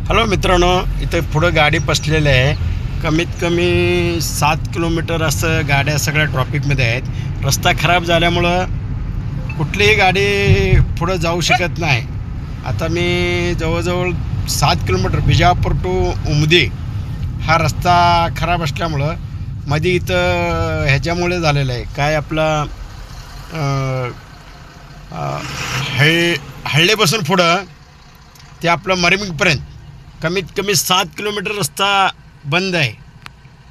Hello मित्रांनो, इथे पुढं गाडी बसलेली आहे. कमीत कमी 7 किलोमीटर असं गाड्या सगळ्या ट्रॉफिकमध्ये आहेत. रस्ता खराब झाल्यामुळं कुठलीही गाडी पुढं जाऊ शकत नाही. आता मी जवळजवळ 7 किलोमीटर बिजापूर टू उमदी हा रस्ता खराब असल्यामुळं मध्ये इथं ह्याच्यामुळे झालेलं आहे. काय आपला हळ्ळेपासून पुढं ते आपलं मरमिंगपर्यंत कमीत कमी 7 किलोमीटर रस्ता बंद आहे.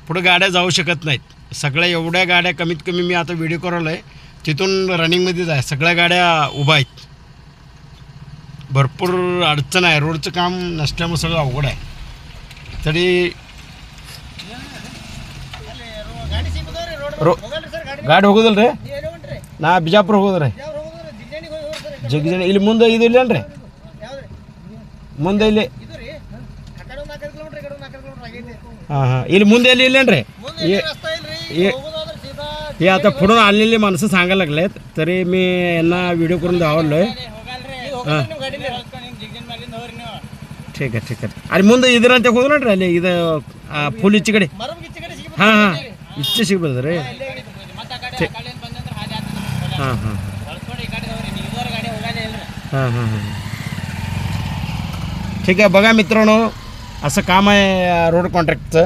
पुढं गाड्या जाऊ शकत नाहीत. सगळ्या एवढ्या गाड्या कमीत कमी मी आता व्हिडिओ करवलं आहे तिथून रनिंगमध्येच आहे. सगळ्या गाड्या उभा आहेत. भरपूर अडचण आहे. रोडचं काम नसल्यामुळे सगळं अवघड आहे. तरी ಗಾಡಿ ಹೋಗೋದಿಲ್ಲ ರೀ ನಾ ಬಿಜಾಪುರ ಹೋಗೋದ್ರಿ ಜಗ್ಗಿಜಣಿ ಇಲ್ಲಿ ಮುಂದೆ ಇದು ಇಲ್ಲೇನ್ರಿ ಮುಂದೆ ಇಲ್ಲಿ हां हां ಇಲ್ಲಿ ಮುಂದೆ ಎಲ್ಲಿ ಇಲ್ಲೇನ್ರಿ हे आता पुढून आलेली माणसं सांगायला लागलेत. तरी मी यांना व्हिडिओ करून दाखवलो आहे. हां ठीक आहे ठीक आहे. आणि ಮುಂದೆ ಇದರಂತೆ ಹೋಗೋದ್ರಿ ಅಲ್ಲಿ ಇದು ಫುಲ್ ಈಚೆ ಕಡೆ ಹಾಂ ಹಾಂ ಇಷ್ಟೇ ಸಿಗ್ಬೋದು ರೀ. हां हां हां हां हां ठीक आहे. बघा मित्रांनो, असं काम आहे रोड कॉन्ट्रॅक्टचं.